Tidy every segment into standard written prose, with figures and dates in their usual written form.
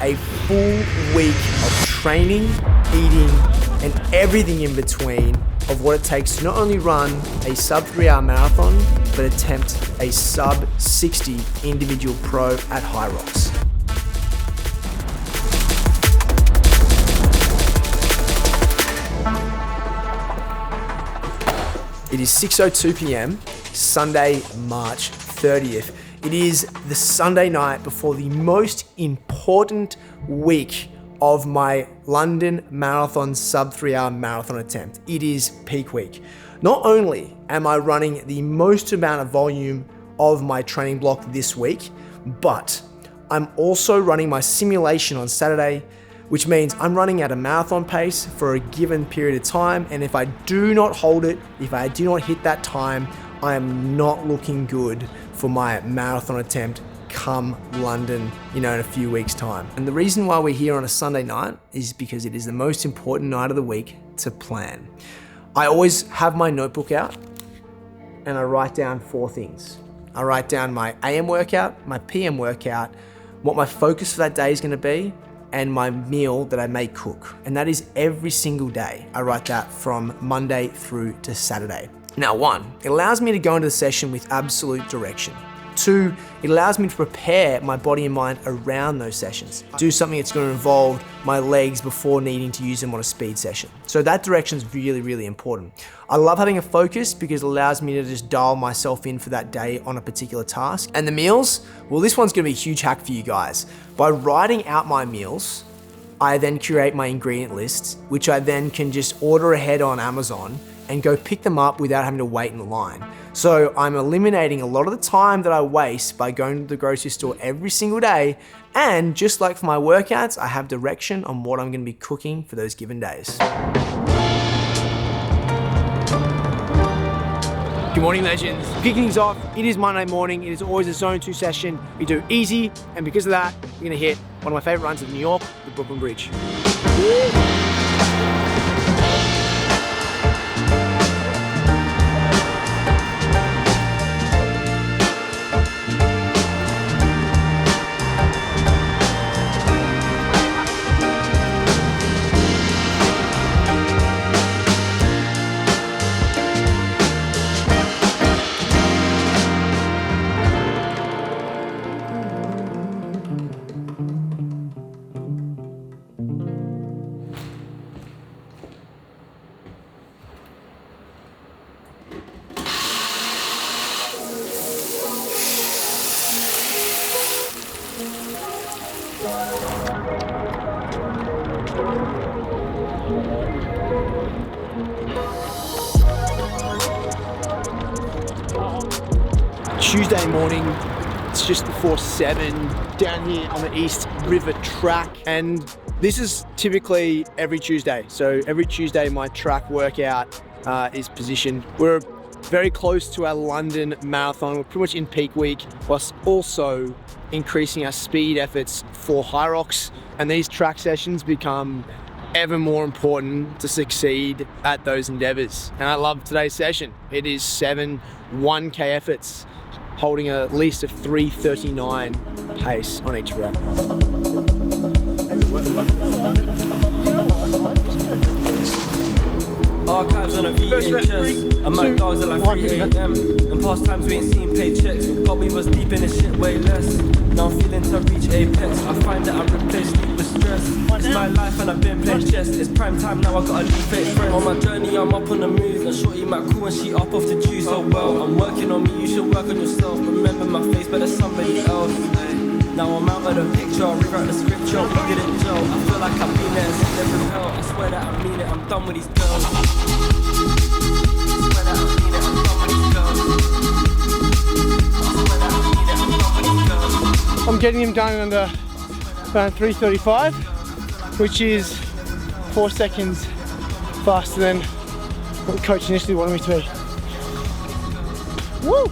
a full week of training, eating, and everything in between of what it takes to not only run a sub-3 hour marathon, but attempt a sub-60 individual pro at Hyrox. It is 6:02 p.m, Sunday, March 30th. It is the Sunday night before the most important week of my London Marathon sub-3 hour marathon attempt. It is peak week. Not only am I running the most amount of volume of my training block this week, but I'm also running my simulation on Saturday, which means I'm running at a marathon pace for a given period of time. And if I do not hold it, if I do not hit that time, I am not looking good for my marathon attempt come London, in a few weeks' time. And the reason why we're here on a Sunday night is because it is the most important night of the week to plan. I always have my notebook out and I write down 4 things. I write down my AM workout, my PM workout, what my focus for that day is gonna be, and my meal that I may cook. And that is every single day. I write that from Monday through to Saturday. Now, 1, it allows me to go into the session with absolute direction. 2, it allows me to prepare my body and mind around those sessions. Do something that's going to involve my legs before needing to use them on a speed session. So that direction is really, really important. I love having a focus because it allows me to just dial myself in for that day on a particular task. And the meals, well, this one's going to be a huge hack for you guys. By writing out my meals, I then curate my ingredient lists, which I then can just order ahead on Amazon and go pick them up without having to wait in the line. So I'm eliminating a lot of the time that I waste by going to the grocery store every single day. And just like for my workouts, I have direction on what I'm gonna be cooking for those given days. Good morning, legends. Kicking things off, it is Monday morning. It is always a Zone 2 session. We do easy, and because of that, we're gonna hit one of my favorite runs of New York, the Brooklyn Bridge. Tuesday morning, it's just before 7 down here on the East River track, and this is typically every Tuesday. So every Tuesday my track workout is positioned. We're very close to our London marathon. We're pretty much in peak week, whilst also increasing our speed efforts for Hyrox, and these track sessions become ever more important to succeed at those endeavors. And I love today's session. It is 7 1K efforts, holding at least a 3:39 pace on each rep. Archives on a VHS. I'm at dogs at like 3 AM. In past times we ain't seen paychecks, but we was deep in this shit way less. Now I'm feeling to reach apex. I find that I replace sleep with stress. It's my life and I've been playing chess. It's prime time now, I gotta leave fake friends. On my journey I'm up on the move, and shorty might cool and she up off the juice. Oh well, I'm working on me, you should work on yourself. Remember my face, but there's somebody else. Now I'm out of the picture, rewrite the scripture, we didn't Joe. I feel like I've been there since never hell. I swear that I mean it, I'm done with these girls. I swear that I mean it, I'm done with these girls. I swear that I mean it, I'm done with these girls. I'm getting him done under around 3:35, which is 4 seconds faster than what the coach initially wanted me to be. Woo!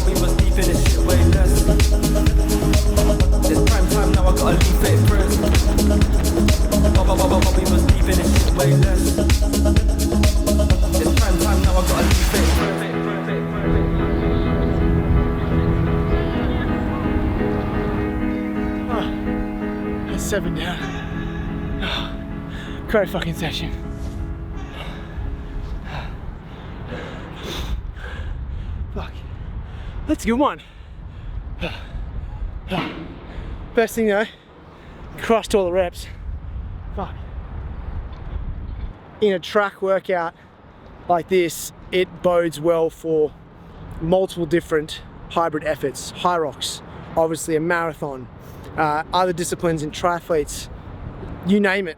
We was deep in this shit way less. It's prime time now, I gotta leave fake friends. We was deep deep in this shit way less. It's prime time now, I gotta leave it. That's 7 down. Great fucking session. Fuck. That's a good one. Best thing though, crushed all the reps. Fuck. In a track workout like this, it bodes well for multiple different hybrid efforts. Hyrox, obviously a marathon, other disciplines in triathletes, you name it.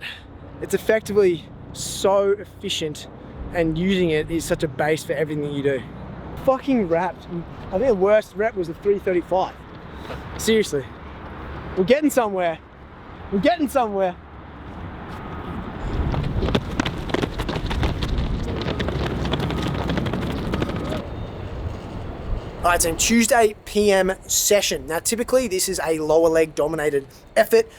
It's effectively so efficient, and using it is such a base for everything you do. Fucking wrapped. I think the worst rep was the 335. Seriously. We're getting somewhere. We're getting somewhere. All right, team, Tuesday PM session. Now, typically this is a lower leg dominated effort,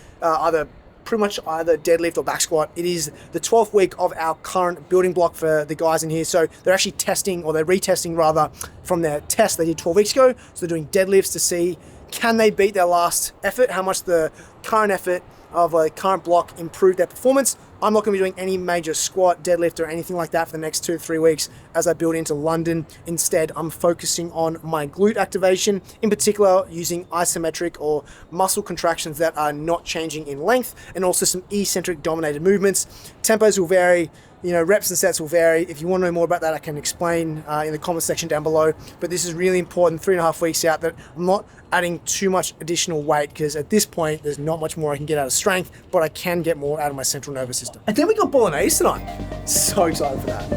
pretty much either deadlift or back squat. It is the 12th week of our current building block for the guys in here. So they're actually testing, or they're retesting rather, from their test they did 12 weeks ago. So they're doing deadlifts to see, can they beat their last effort? How much the current effort of a current block improved their performance? I'm not going to be doing any major squat, deadlift, or anything like that for the next 2 to 3 weeks as I build into London. Instead, I'm focusing on my glute activation, in particular using isometric or muscle contractions that are not changing in length, and also some eccentric dominated movements. Tempos will vary, reps and sets will vary. If you want to know more about that, I can explain in the comment section down below. But this is really important, 3.5 weeks out, that I'm not adding too much additional weight, because at this point, there's not much more I can get out of strength, but I can get more out of my central nervous system. And then we got bolognese tonight. So excited for that.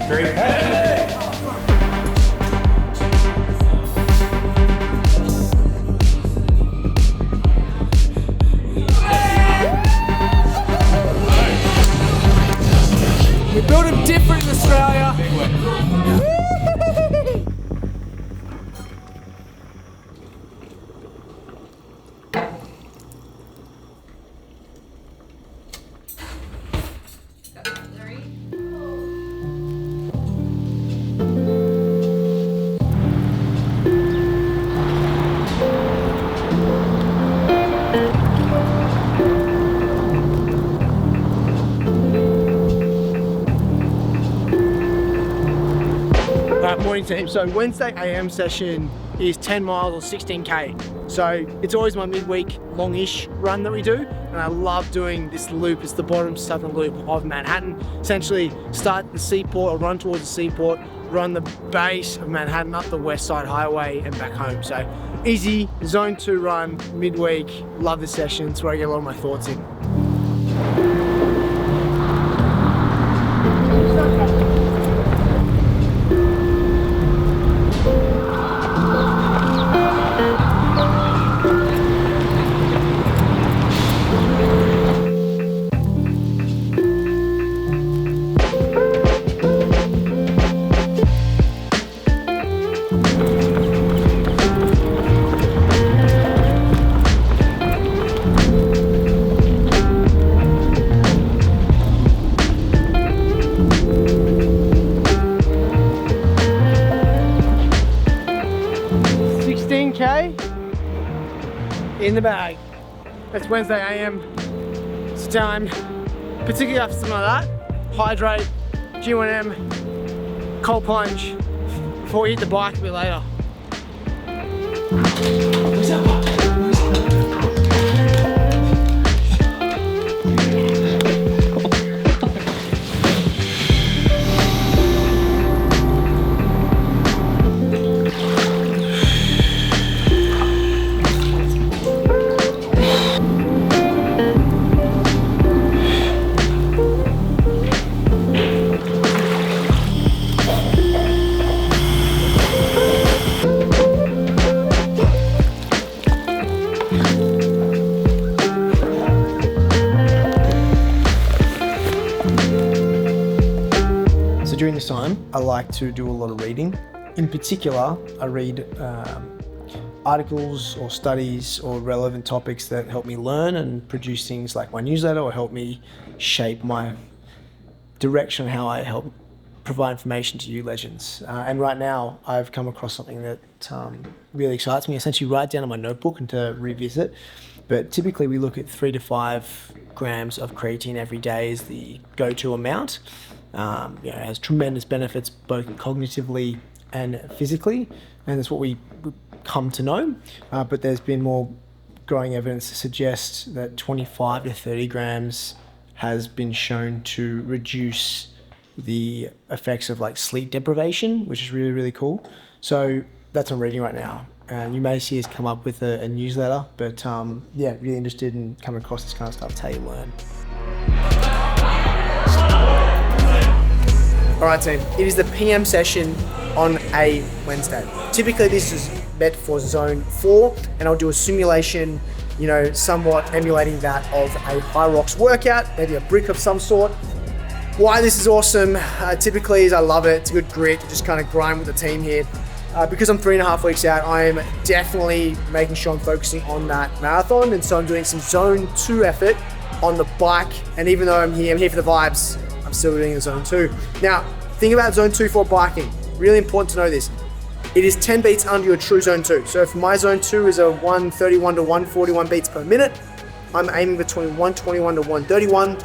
Great. We build them different in Australia. Morning team. So Wednesday AM session is 10 miles or 16K. So it's always my midweek longish run that we do. And I love doing this loop. It's the bottom southern loop of Manhattan. Essentially start at the seaport or run towards the seaport, run the base of Manhattan up the West Side Highway and back home. So easy zone 2 run midweek. Love this session. It's where I get a lot of my thoughts in. In the bag. It's Wednesday AM. It's time, particularly after something like that, hydrate, G1M, cold plunge, before we hit the bike a bit later. During this time, I like to do a lot of reading. In particular, I read articles or studies or relevant topics that help me learn and produce things like my newsletter, or help me shape my direction on how I help provide information to you legends. And right now I've come across something that really excites me. Essentially write down in my notebook and to revisit. But typically we look at 3 to 5 grams of creatine every day is the go-to amount. It has tremendous benefits both cognitively and physically, and that's what we come to know. But there's been more growing evidence to suggest that 25 to 30 grams has been shown to reduce the effects of like sleep deprivation, which is really, really cool. So that's what I'm reading right now. And you may see us come up with a newsletter, but yeah, really interested in coming across this kind of stuff. It's how you learn. All right, team. It is the PM session on a Wednesday. Typically, this is meant for zone 4, and I'll do a simulation, somewhat emulating that of a Hyrox workout, maybe a brick of some sort. Why this is awesome, typically is I love it. It's a good grit to just kind of grind with the team here. Because I'm 3.5 weeks out, I am definitely making sure I'm focusing on that marathon, and so I'm doing some zone 2 effort on the bike. And even though I'm here for the vibes, I'm still doing the zone 2. Now, think about zone 2 for biking. Really important to know this. It is 10 beats under your true zone 2. So if my zone 2 is a 131 to 141 beats per minute, I'm aiming between 121 to 131.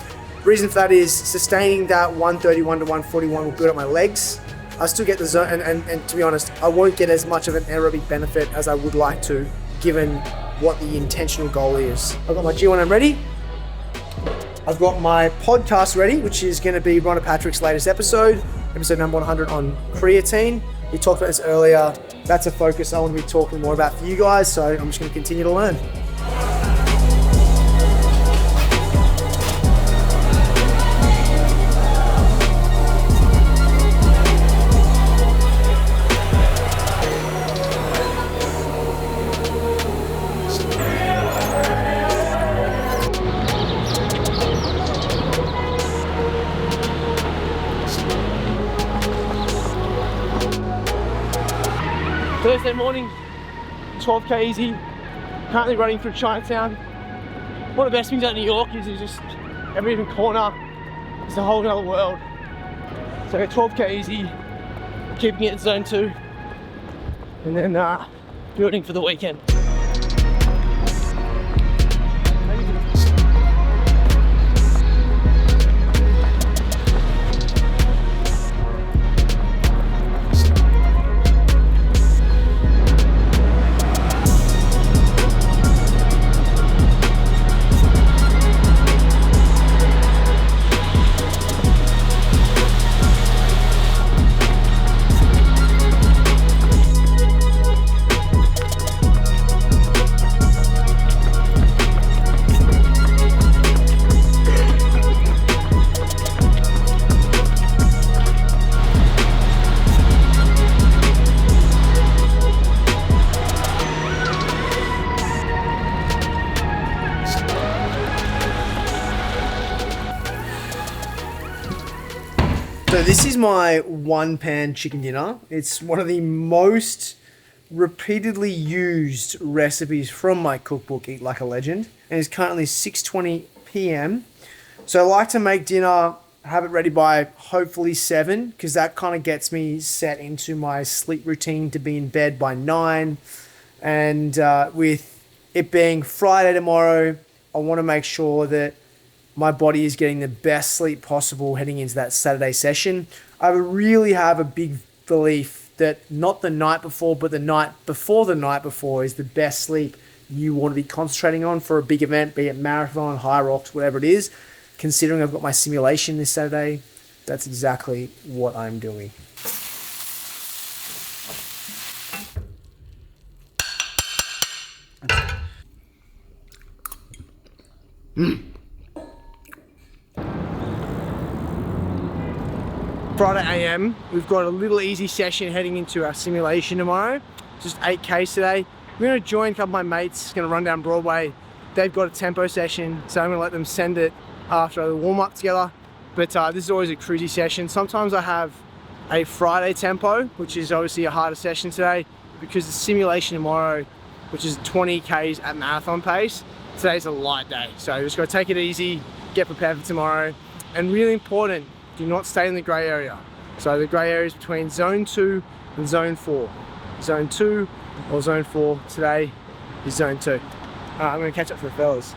Reason for that is sustaining that 131 to 141 will build up my legs. I still get the zone, and to be honest, I won't get as much of an aerobic benefit as I would like to, given what the intentional goal is. I've got my G1M ready. I've got my podcast ready, which is going to be Rhonda Patrick's latest episode number 100 on creatine. We talked about this earlier. That's a focus I want to be talking more about for you guys, so I'm just going to continue to learn. Thursday morning, 12k easy, currently running through Chinatown. One of the best things about New York is just every even corner is a whole other world. So 12k easy, keeping it in zone 2, and then building for the weekend. So this is my 1-pan chicken dinner. It's one of the most repeatedly used recipes from my cookbook, Eat Like a Legend, and it's currently 6:20 p.m. So I like to make dinner, have it ready by hopefully 7, because that kind of gets me set into my sleep routine to be in bed by 9. And with it being Friday tomorrow, I want to make sure that my body is getting the best sleep possible heading into that Saturday session. I really have a big belief that not the night before, but the night before is the best sleep you want to be concentrating on for a big event, be it marathon, Hyrox, whatever it is. Considering I've got my simulation this Saturday, that's exactly what I'm doing. Friday AM, we've got a little easy session heading into our simulation tomorrow. Just 8K today. We're going to join a couple of my mates, going to run down Broadway. They've got a tempo session, so I'm going to let them send it after the warm up together. But this is always a cruisy session. Sometimes I have a Friday tempo, which is obviously a harder session today, because the simulation tomorrow, which is 20Ks at marathon pace, today's a light day. So just got to take it easy, get prepared for tomorrow. And really important, Do not stay in the grey area. So the grey area is between zone 2 and zone 4. Zone 2 or zone 4 today is zone 2. I'm going to catch up for the fellas.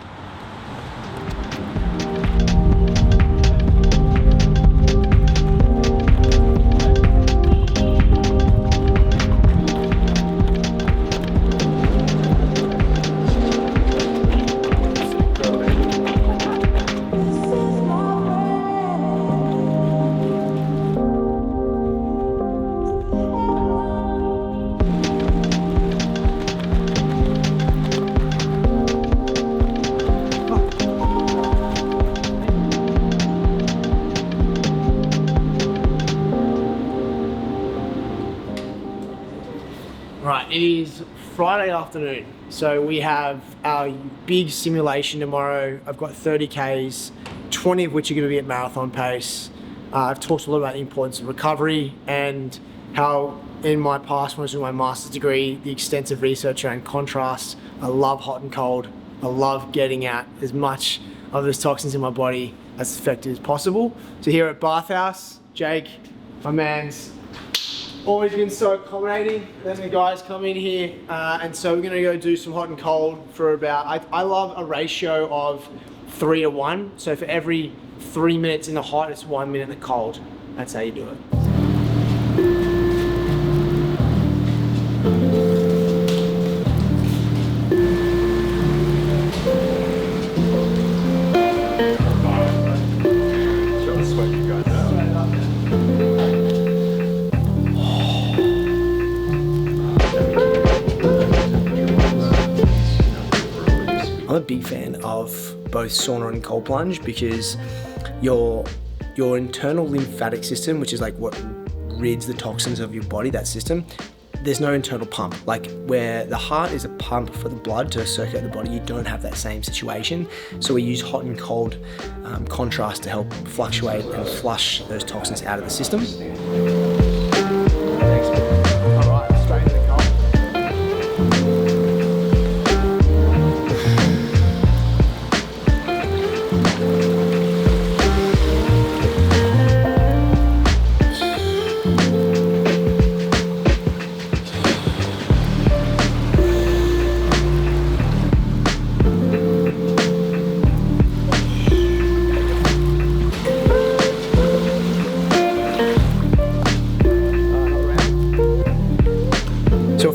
Right, it is Friday afternoon, so we have our big simulation tomorrow. I've got 30 Ks, 20 of which are going to be at marathon pace. I've talked a lot about the importance of recovery and how in my past when I was doing my master's degree, the extensive research around contrast. I love hot and cold. I love getting at as much of those toxins in my body as effective as possible. So here at Bathhouse, Jake, my man's always been so accommodating. Letting the guys come in here, and so we're gonna go do some hot and cold for about, I love a ratio of 3 to 1. So for every 3 minutes in the hot, it's 1 minute in the cold. That's how you do it. I'm a big fan of both sauna and cold plunge because your internal lymphatic system, which is like what rids the toxins of your body, that system, there's no internal pump. Like where the heart is a pump for the blood to circulate the body, you don't have that same situation. So we use hot and cold contrast to help fluctuate and flush those toxins out of the system.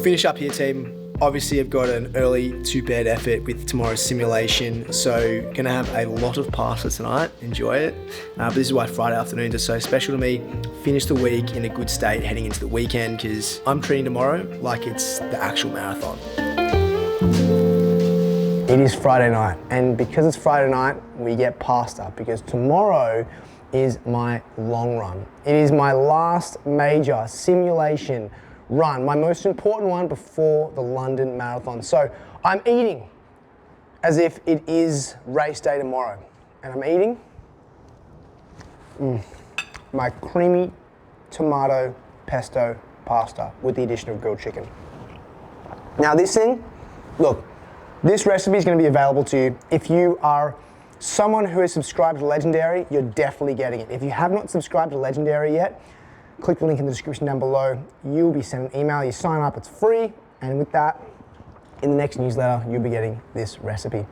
Finish up here, team. Obviously I've got an early to bed effort with tomorrow's simulation, so gonna have a lot of pasta tonight. Enjoy it. But this is why Friday afternoons are so special to me. Finish the week in a good state heading into the weekend, because I'm treating tomorrow like it's the actual marathon. It is Friday night, and because it's Friday night, we get pasta, because tomorrow is my long run. It is my last major simulation run, my most important one before the London Marathon. So I'm eating as if it is race day tomorrow. And I'm eating my creamy tomato pesto pasta with the addition of grilled chicken. Now this thing, look, this recipe is going to be available to you. If you are someone who is subscribed to Legendary, you're definitely getting it. If you have not subscribed to Legendary yet, click the link in the description down below. You'll be sent an email, you sign up, it's free, and with that, in the next newsletter, you'll be getting this recipe.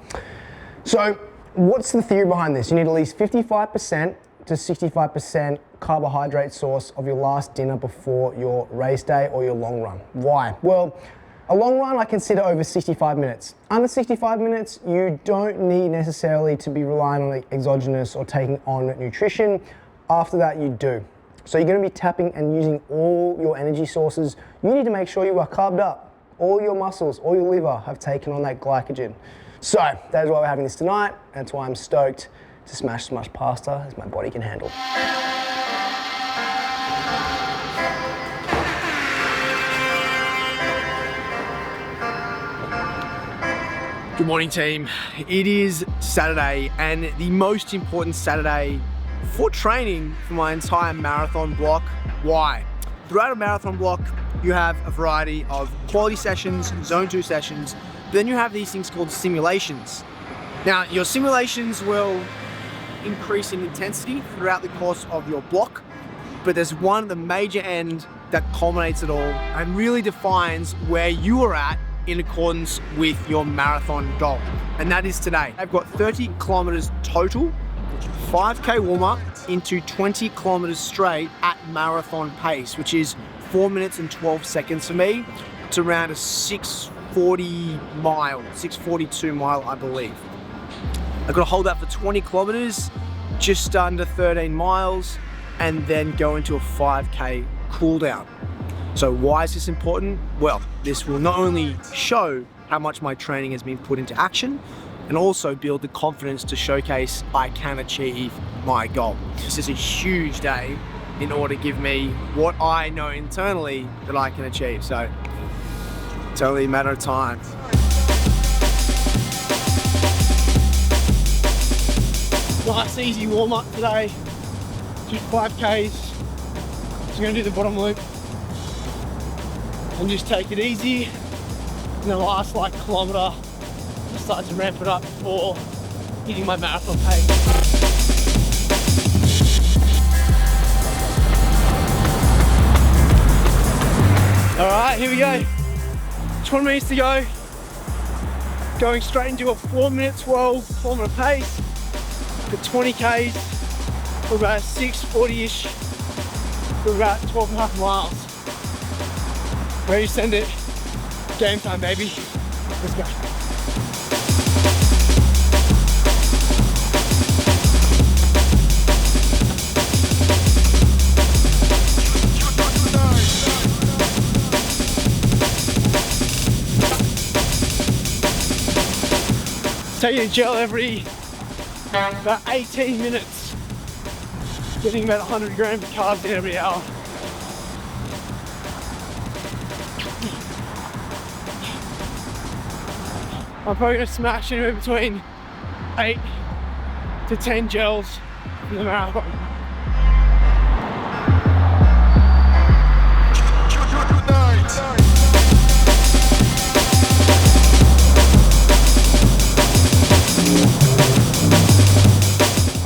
So, what's the theory behind this? You need at least 55% to 65% carbohydrate source of your last dinner before your race day or your long run. Why? Well, a long run I consider over 65 minutes. Under 65 minutes, you don't need necessarily to be relying on exogenous or taking on nutrition. After that, you do. So you're going to be tapping and using all your energy sources. You need to make sure you are carved up. All your muscles, all your liver have taken on that glycogen. So that is why we're having this tonight. That's why I'm stoked to smash as much pasta as my body can handle. Good morning, team. It is Saturday, and the most important Saturday for training for my entire marathon block. Why? Throughout a marathon block, you have a variety of quality sessions, zone 2 sessions, but then you have these things called simulations. Now, your simulations will increase in intensity throughout the course of your block, but there's one at the major end that culminates it all and really defines where you are at in accordance with your marathon goal. And that is today. I've got 30 kilometers total, 5K warm up into 20 kilometers straight at marathon pace, which is 4 minutes and 12 seconds for me. It's around a 642 mile, I believe. I've got to hold that for 20 kilometers, just under 13 miles, and then go into a 5K cooldown. So why is this important? Well, this will not only show how much my training has been put into action, and also build the confidence to showcase I can achieve my goal. This is a huge day in order to give me what I know internally that I can achieve. So it's only a matter of time. Nice easy warm up today, just 5Ks. So I'm gonna do the bottom loop and just take it easy. And the last like kilometer, I start to ramp it up before hitting my marathon pace. All right, here we go. 20 minutes to go. Going straight into a 4 minute 12 kilometer pace for 20 Ks for about 6:40-ish for about 12.5 miles. Ready to send it. Game time, baby. Let's go. Taking a gel every about 18 minutes, getting about 100 grams of carbs in every hour. I'm probably going to smash anywhere between 8 to 10 gels in the marathon.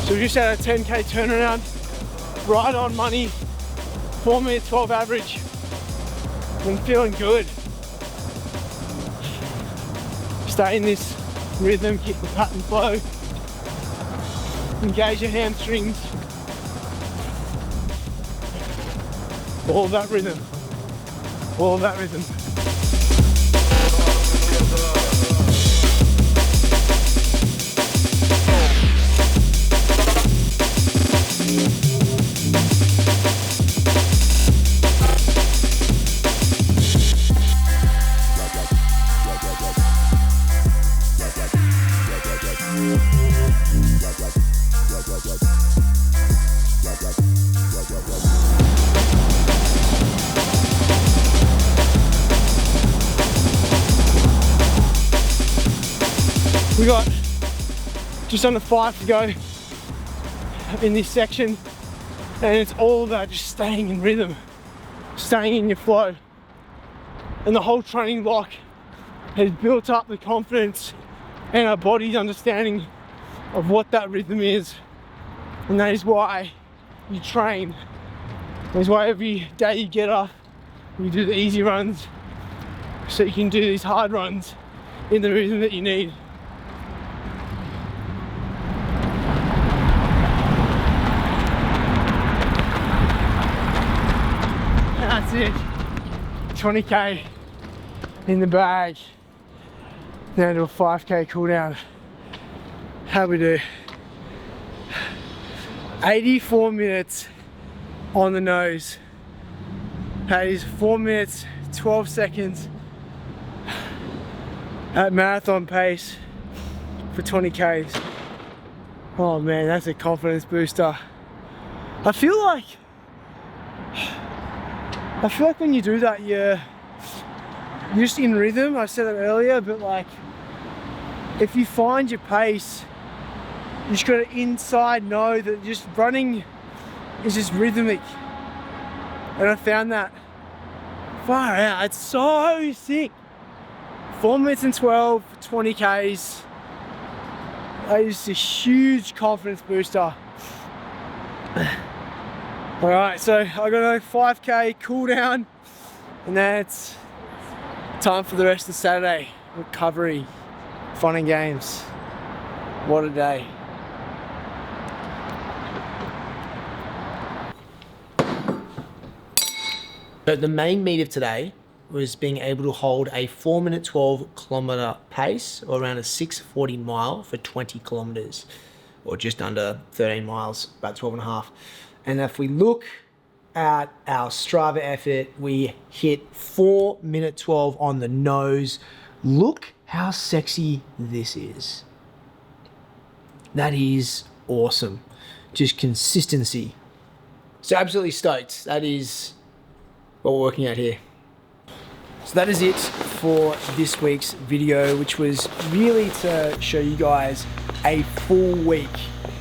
So we just had a 10K turnaround, right on money, 4 minute 12 average. I'm feeling good. Stay in this rhythm, keep the pattern flow, engage your hamstrings. All of that rhythm, all of that rhythm. We got just under 5 to go in this section, and it's all about just staying in rhythm, staying in your flow. And the whole training block has built up the confidence and our body's understanding of what that rhythm is. And that is why you train. That is why every day you get up, you do the easy runs, so you can do these hard runs in the rhythm that you need. That's it. 20K in the bag. Now to a 5K cooldown. How we do? 84 minutes on the nose. That is 4 minutes, 12 seconds at marathon pace for 20Ks. Oh man, that's a confidence booster. I feel like when you do that, you're just in rhythm. I said it earlier, but like, if you find your pace, you just gotta inside know that just running is just rhythmic. And I found that far out. It's so sick. 4 minutes and 12, 20 Ks. That is a huge confidence booster. All right, so I got a 5K cool down, and then it's time for the rest of Saturday. Recovery, fun and games. What a day. So the main meat of today was being able to hold a 4-minute 12-kilometer pace, or around a 6:40 mile for 20 kilometers, or just under 13 miles, about 12 and a half. And if we look at our Strava effort, we hit 4-minute 12 on the nose. Look how sexy this is. That is awesome. Just consistency. So absolutely stoked. That is what we're working at here. So that is it for this week's video, which was really to show you guys a full week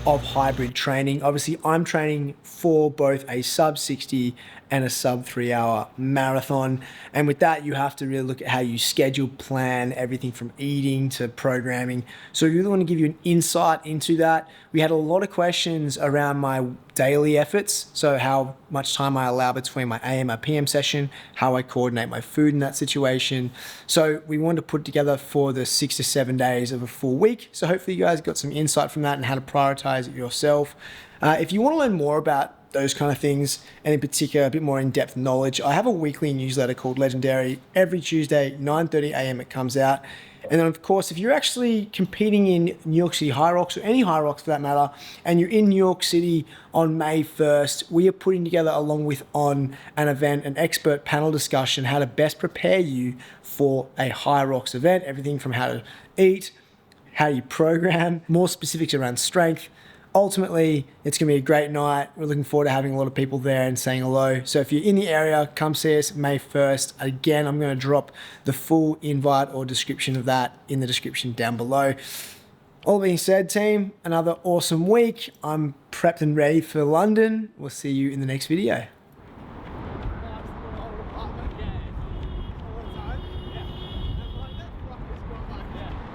of hybrid training. Obviously, I'm training for both a sub-60 and a sub-3 hour marathon. And with that, you have to really look at how you schedule, plan, everything from eating to programming. So we really want to give you an insight into that. We had a lot of questions around my daily efforts. So how much time I allow between my AM and PM session, how I coordinate my food in that situation. So we wanted to put together for the 6 to 7 days of a full week. So hopefully you guys got some insight from that and how to prioritize it yourself. If you want to learn more about those kind of things, and in particular a bit more in-depth knowledge, I have a weekly newsletter called Legendary. Every Tuesday, 9:30 a.m. it comes out. And then of course, if you're actually competing in New York City Hyrox, or any Hyrox for that matter, and you're in New York City on May 1st, we are putting together, along with on an event, an expert panel discussion, how to best prepare you for a Hyrox event. Everything from how to eat, how you program, more specifics around strength. Ultimately, it's going to be a great night. We're looking forward to having a lot of people there and saying hello. So if you're in the area, come see us May 1st. Again, I'm going to drop the full invite or description of that in the description down below. All being said, team, another awesome week. I'm prepped and ready for London. We'll see you in the next video.